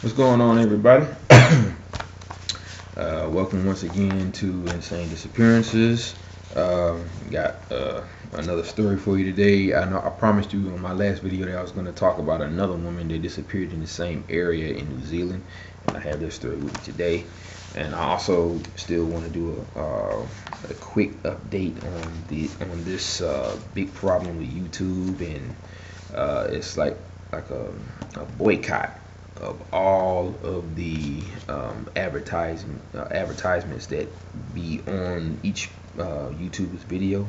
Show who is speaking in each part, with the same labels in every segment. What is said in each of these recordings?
Speaker 1: What's going on, everybody? Welcome once again to Insane Disappearances. Got another story for you today. I promised you on my last video that I was going to talk about another woman that disappeared in the same area in New Zealand, and I have this story with you today. And I also still want to do a quick update on this big problem with YouTube, and it's like a boycott of all of the advertisements that be on each YouTuber's video,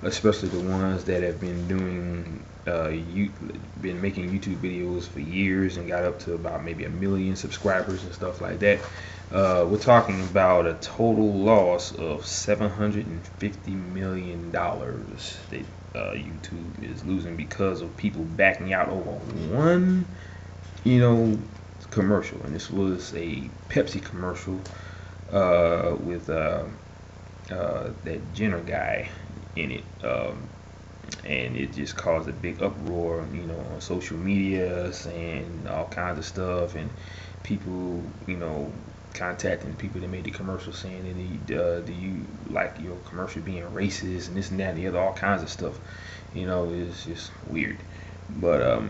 Speaker 1: especially the ones that have been doing been making YouTube videos for years and got up to about maybe 1 million subscribers and stuff like that. We're talking about a total loss of $750 million that YouTube is losing because of people backing out over one commercial. And this was a Pepsi commercial with that Jenner guy in it, and it just caused a big uproar, on social media, saying all kinds of stuff, and people, contacting people that made the commercial saying that do you like your commercial being racist and this and that and the other, all kinds of stuff. It's just weird. But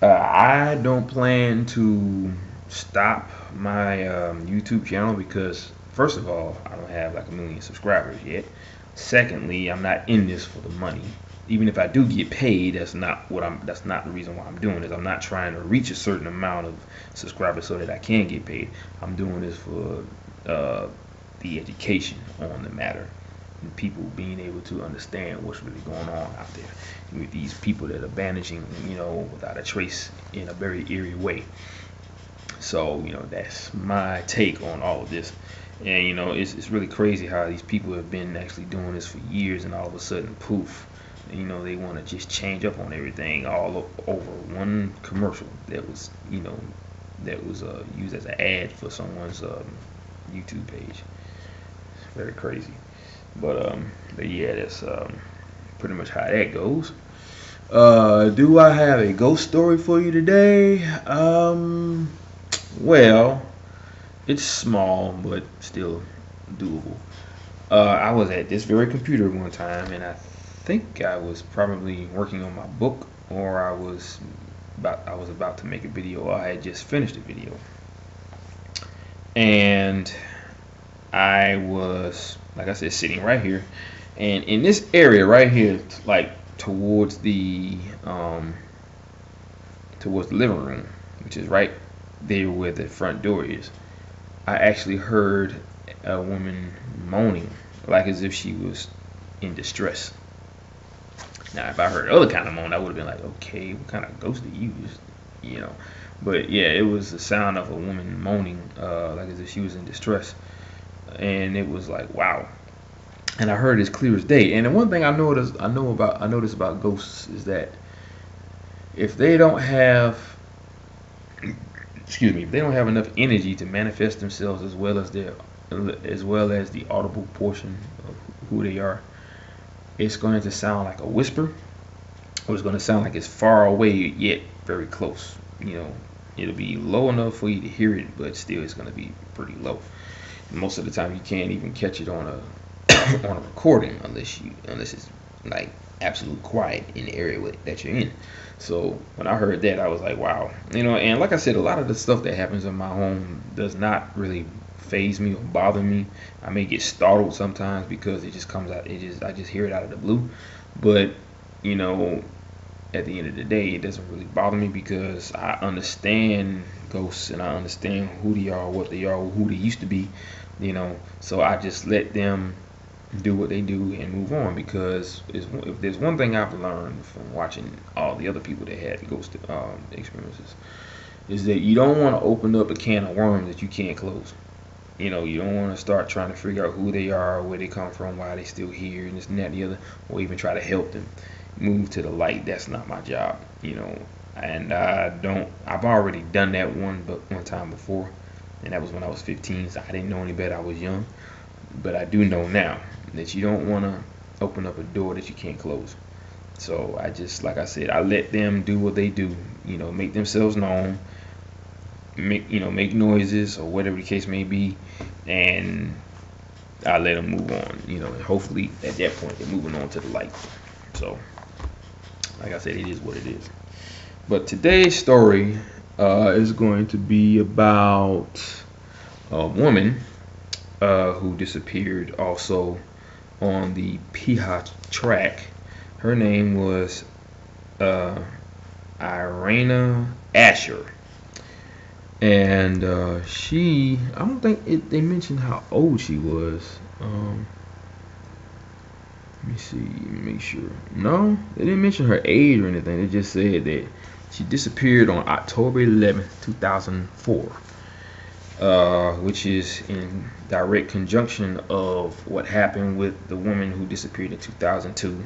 Speaker 1: I don't plan to stop my YouTube channel because, first of all, I don't have like 1 million subscribers yet. Secondly, I'm not in this for the money. Even if I do get paid, that's not the reason why I'm doing this. I'm not trying to reach a certain amount of subscribers so that I can get paid. I'm doing this for the education on the matter, and people being able to understand what's really going on out there with these people that are vanishing, without a trace in a very eerie way. So, that's my take on all of this. And, it's really crazy how these people have been actually doing this for years, and all of a sudden, poof, they want to just change up on everything all over one commercial that was, used as an ad for someone's YouTube page. It's very crazy. But yeah, that's pretty much how that goes. Do I have a ghost story for you today? Well, it's small, but still doable. I was at this very computer one time, and I think I was probably working on my book, or I was about to make a video, or I had just finished a video, and I was, like I said, sitting right here, and in this area right here, like towards the living room, which is right there where the front door is, I actually heard a woman moaning, like as if she was in distress. Now, if I heard other kind of moan, I would have been like, okay, what kind of ghost did you use? But yeah, it was the sound of a woman moaning, like as if she was in distress, and it was like, wow. And I heard it as clear as day. And the one thing I noticed about ghosts is that if they don't have, if they don't have enough energy to manifest themselves as well as the audible portion of who they are, it's going to sound like a whisper, or it's going to sound like it's far away yet very close. It'll be low enough for you to hear it, but still it's going to be pretty low. Most of the time you can't even catch it on a on a recording unless it's like absolute quiet in the area that you're in. So when I heard that, I was like, wow. And like I said, a lot of the stuff that happens in my home does not really faze me or bother me. I may get startled sometimes because it just comes out, I just hear it out of the blue. But at the end of the day, it doesn't really bother me because I understand ghosts, and I understand who they are, what they are, who they used to be. So I just let them do what they do and move on, because if there's one thing I've learned from watching all the other people that had ghost experiences, is that you don't want to open up a can of worms that you can't close. You don't want to start trying to figure out who they are, where they come from, why they still here, and this and that and the other, or even try to help them move to the light. That's not my job. And I've already done that one time before, and that was when I was 15, so I didn't know any better. I was young. But I do know now that you don't want to open up a door that you can't close. So I just, like I said, I let them do what they do, make themselves known, make noises or whatever the case may be, and I let them move on. And hopefully at that point they're moving on to the light. So, like I said, it is what it is. But today's story is going to be about a woman who disappeared also on the Piha track. Her name was Iraena Asher. And I don't think they mentioned how old she was. Let me see, make sure. No, they didn't mention her age or anything. They just said that she disappeared on October 11th, 2004, which is in direct conjunction of what happened with the woman who disappeared in 2002,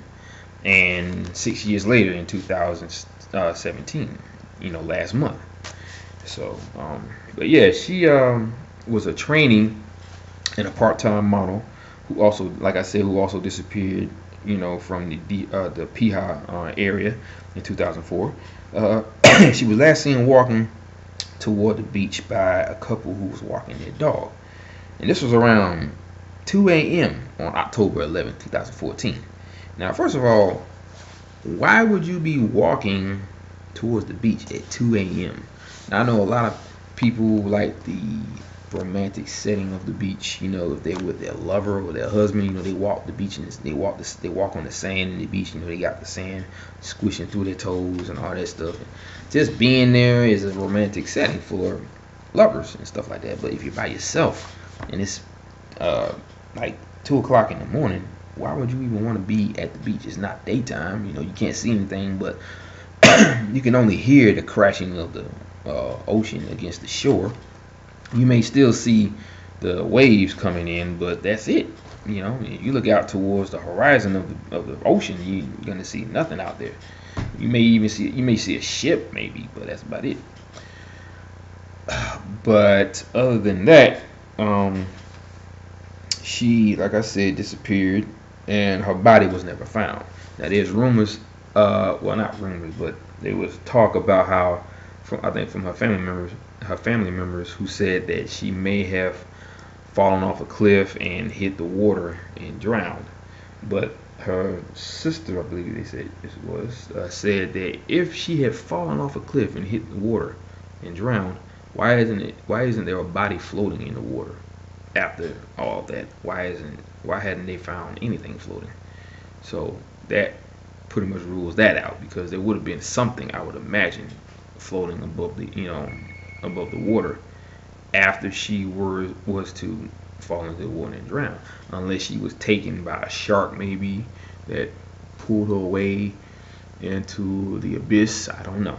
Speaker 1: and 6 years later in 2017. Last month. So, but yeah, she was a trainee and a part-time model who also, like I said, who also disappeared, from the Piha area in 2004. She was last seen walking toward the beach by a couple who was walking their dog, and this was around 2 a.m. on October 11th, 2014. Now, first of all, why would you be walking towards the beach at 2 a.m.? Now, I know a lot of people like the romantic setting of the beach. If they're with their lover or their husband, they walk the beach and they walk on the sand in the beach. They got the sand squishing through their toes and all that stuff. And just being there is a romantic setting for lovers and stuff like that. But if you're by yourself and it's like 2 o'clock in the morning, why would you even want to be at the beach? It's not daytime. You can't see anything, but you can only hear the crashing of the ocean against the shore. You may still see the waves coming in, but that's it. You look out towards the horizon of the ocean, you're gonna see nothing out there. You may see a ship maybe, but that's about it. But other than that, she, like I said, disappeared, and her body was never found. Now there's rumors, well, not rumors, but there was talk about how, I think from her family members who said that she may have fallen off a cliff and hit the water and drowned. But her sister, I believe they said this was, said that if she had fallen off a cliff and hit the water and drowned, why isn't there a body floating in the water after all that? Why hadn't they found anything floating? So that pretty much rules that out, because there would have been something, I would imagine, floating above the water after she was to fall into the water and drown, unless she was taken by a shark maybe that pulled her away into the abyss. I don't know.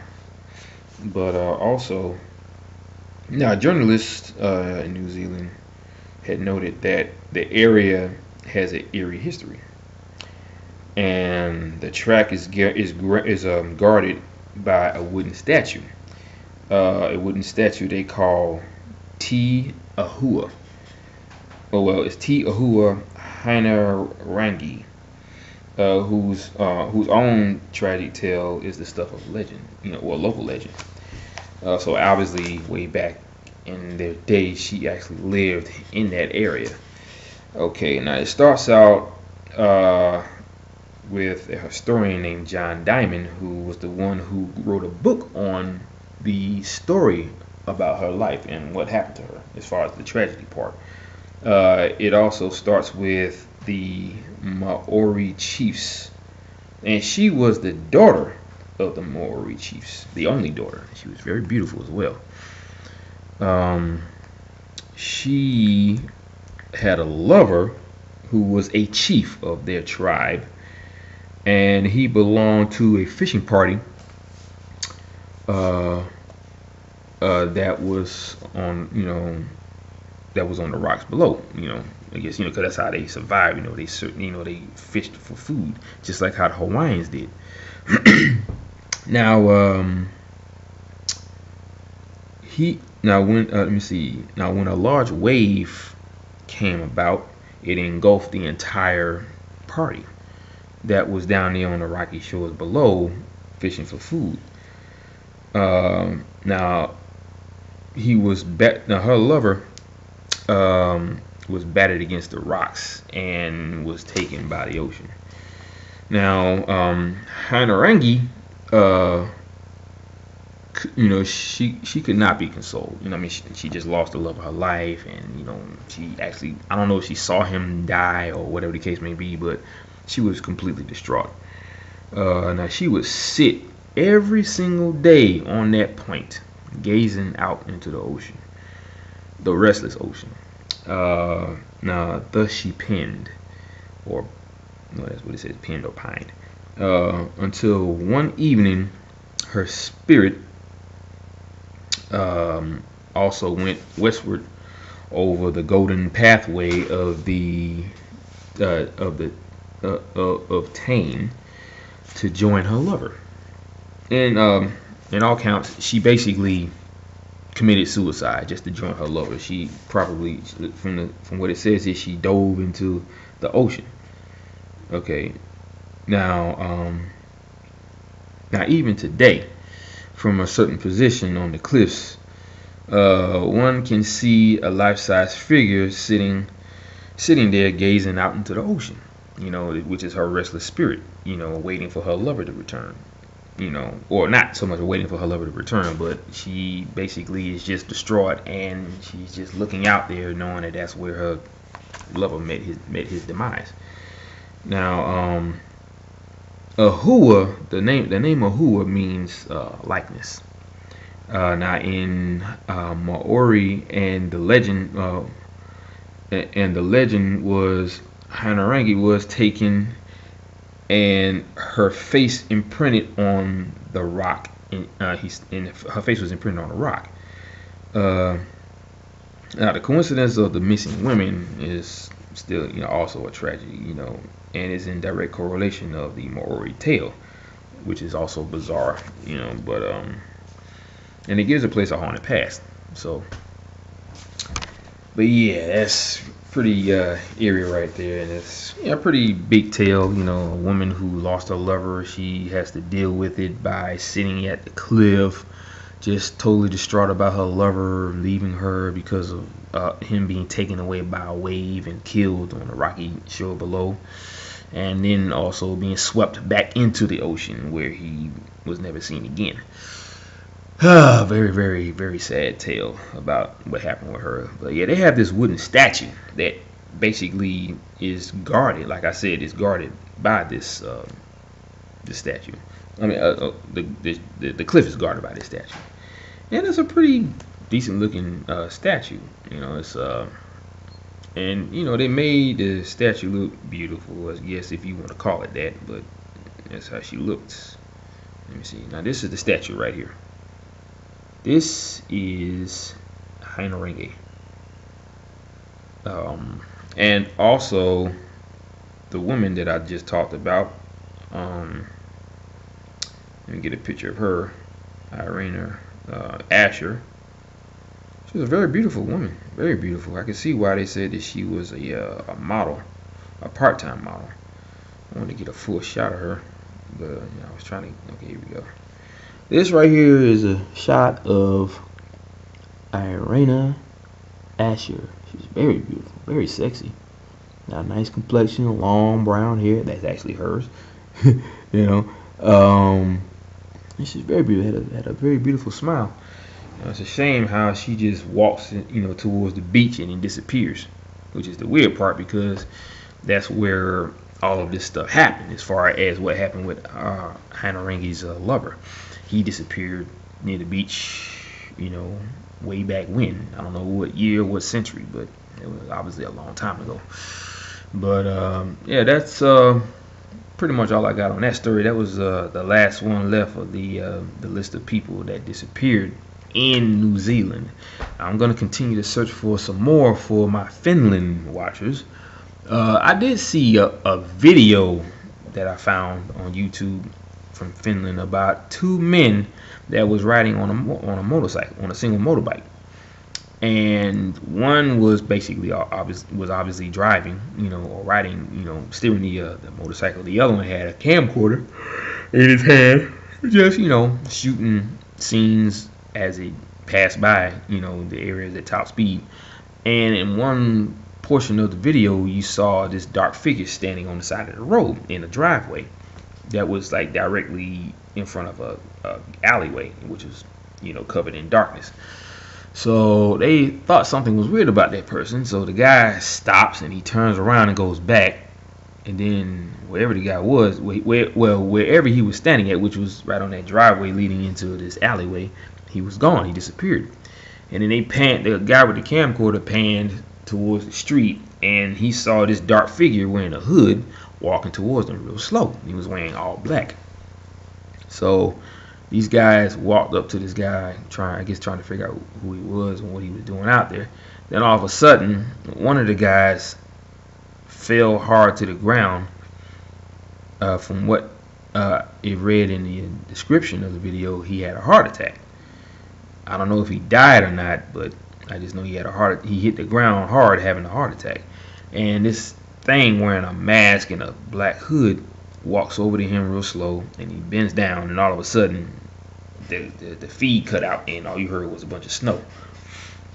Speaker 1: But also, now journalists in New Zealand had noted that the area has an eerie history, and the track is guarded by a wooden statue. A wooden statue they call Te Ahua. Oh well, it's Te Ahua Hina Rangi, whose own tragic tale is the stuff of legend, local legend. So obviously, way back in their day, she actually lived in that area. Okay, now it starts out with a historian named John Diamond, who was the one who wrote a book on the story about her life and what happened to her as far as the tragedy part. It also starts with the Maori chiefs, and she was the daughter of the Maori chiefs, the only daughter. She was very beautiful as well. She had a lover who was a chief of their tribe, and he belonged to a fishing party that was on the rocks below. I guess because that's how they survived. They fished for food, just like how the Hawaiians did. Now, when a large wave came about, it engulfed the entire party that was down there on the rocky shores below, fishing for food. Now, he was now her lover was battered against the rocks and was taken by the ocean. Now, Hina Rangi, she could not be consoled. I mean, she just lost the love of her life, and she actually, I don't know if she saw him die or whatever the case may be, but she was completely distraught. Now she would sit every single day on that point, gazing out into the ocean, the restless ocean. Now, thus she pinned, or no, that's what it says, pinned or pined, until one evening her spirit also went westward over the golden pathway of Tane to join her lover. And in all counts, she basically committed suicide just to join her lover. She probably, from what it says, is she dove into the ocean. Okay, now even today, from a certain position on the cliffs, one can see a life-size figure sitting there gazing out into the ocean, which is her restless spirit, waiting for her lover to return, or not so much waiting for her lover to return, but she basically is just distraught, and she's just looking out there knowing that that's where her lover met his demise. Now, Ahua, the name Ahua means likeness. Now in Maori, and the legend was Hina Rangi was taken, and her face imprinted on the rock. Her face was imprinted on a rock. Now the coincidence of the missing women is still, also a tragedy, and is in direct correlation of the Maori tale, which is also bizarre, but and it gives a place a haunted past. So, but yeah, that's pretty eerie right there, and it's a pretty big tale. A woman who lost her lover, she has to deal with it by sitting at the cliff, just totally distraught about her lover leaving her because of him being taken away by a wave and killed on the rocky shore below, and then also being swept back into the ocean where he was never seen again. Very, very, very sad tale about what happened with her. But yeah, they have this wooden statue that basically is guarded. Like I said, is guarded by this statue. I mean, the cliff is guarded by this statue, and it's a pretty decent looking statue. It's and they made the statue look beautiful, I guess, if you want to call it that. But that's how she looks. Let me see. Now this is the statue right here. This is Hina Rangi. And also the woman that I just talked about. Let me get a picture of her, Iraena Asher. She was a very beautiful woman, very beautiful. I can see why they said that she was a model, a part-time model. I wanted to get a full shot of her, but I was trying to. Okay, here we go. This right here is a shot of Iraena Asher. She's very beautiful, very sexy. Got a nice complexion, long brown hair. That's actually hers. And she's very beautiful. Had a very beautiful smile. It's a shame how she just walks, towards the beach and then disappears, which is the weird part, because that's where all of this stuff happened. As far as what happened with Hina Rangi's lover. He disappeared near the beach, way back when. I don't know what year, what century, but it was obviously a long time ago. But yeah, that's pretty much all I got on that story. That was the last one left of the list of people that disappeared in New Zealand. I'm going to continue to search for some more for my Finland watchers. I did see a video that I found on YouTube from Finland about two men that was riding on a motorcycle, on a single motorbike, and one was basically obviously driving, or riding, steering the motorcycle. The other one had a camcorder in his hand, just shooting scenes as it pass by, you know, the areas at top speed. And in one portion of the video, you saw this dark figure standing on the side of the road in a driveway that was like directly in front of a alleyway, which was, you know, covered in darkness. So they thought something was weird about that person. So the guy stops and he turns around and goes back. And then wherever the guy was, wherever he was standing at, which was right on that driveway leading into this alleyway, he was gone. He disappeared. And then the guy with the camcorder panned towards the street, and he saw this dark figure wearing a hood walking towards them real slow. He was wearing all black. So these guys walked up to this guy, trying to figure out who he was and what he was doing out there. Then all of a sudden, one of the guys fell hard to the ground. From what it read in the description of the video, he had a heart attack. I don't know if he died or not, but I just know he hit the ground hard, having a heart attack. And this thing wearing a mask and a black hood walks over to him real slow, and he bends down, and all of a sudden the feed cut out, and all you heard was a bunch of snow.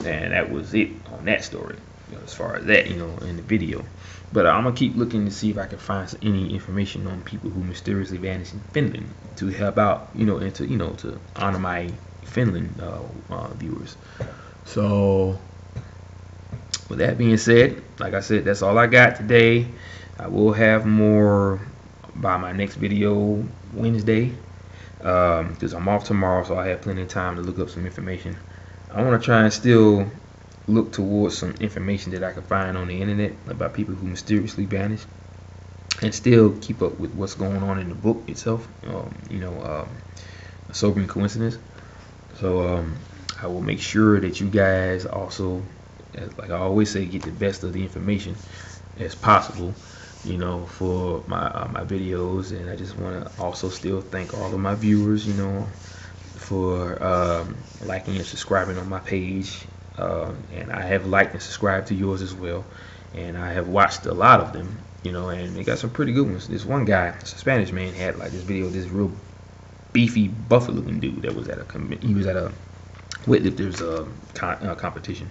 Speaker 1: And that was it on that story, you know, as far as that, you know, in the video. But I'm gonna keep looking to see if I can find any information on people who mysteriously vanished in Finland to help out, you know, and to, you know, to honor my Finland viewers. So with that being said, like I said, that's all I got today. I will have more by my next video Wednesday, because I'm off tomorrow, so I have plenty of time to look up some information. I want to try and still look towards some information that I can find on the internet about people who mysteriously vanish, and still keep up with what's going on in the book itself. You know, a sobering coincidence. So I will make sure that you guys also, like I always say, get the best of the information as possible, you know, for my videos. And I just want to also still thank all of my viewers, you know, for liking and subscribing on my page. And I have liked and subscribed to yours as well, and I have watched a lot of them, you know, and they got some pretty good ones. This one guy, this Spanish man, had like this video of this real beefy, buffy looking dude that was at a weightlifter's competition.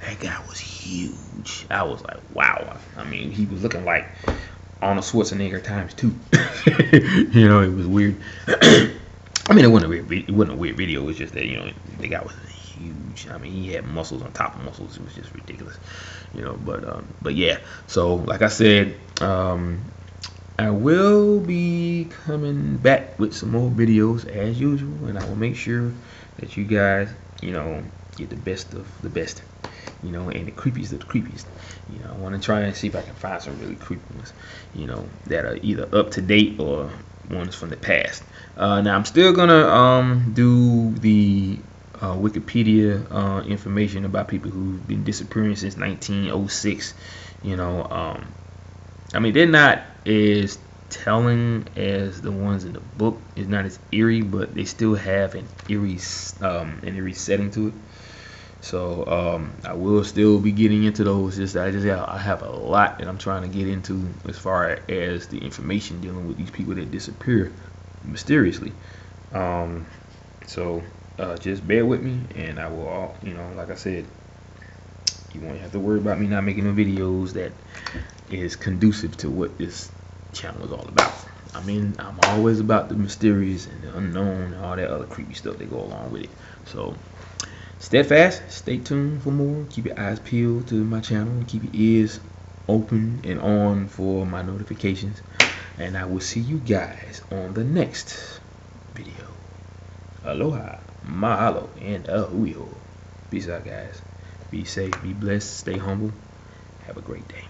Speaker 1: That guy was huge. I was like, wow. I mean, he was looking like Arnold Schwarzenegger times 2. You know, it was weird. I mean, it wasn't a weird video. It was just that, you know, the guy was huge. I mean, he had muscles on top of muscles. It was just ridiculous, you know. But yeah. So, like I said, I will be coming back with some more videos as usual, and I will make sure that you guys, you know, get the best of the best, you know, and the creepiest of the creepiest. You know, I want to try and see if I can find some really creepy ones, you know, that are either up to date or ones from the past. Now I'm still gonna do the Wikipedia information about people who've been disappearing since 1906. You know, I mean, they're not as telling as the ones in the book. It's not as eerie, but they still have an eerie setting to it. So I will still be getting into those. I have a lot that I'm trying to get into as far as the information dealing with these people that disappear mysteriously. So just bear with me, and I will, you know, like I said, you won't have to worry about me not making the videos that is conducive to what this channel is all about. I mean, I'm always about the mysterious and the unknown and all that other creepy stuff that go along with it. So steadfast, stay tuned for more. Keep your eyes peeled to my channel, and keep your ears open and on for my notifications. And I will see you guys on the next video. Aloha, mahalo, and ahuiho. Peace out, guys. Be safe, be blessed, stay humble. Have a great day.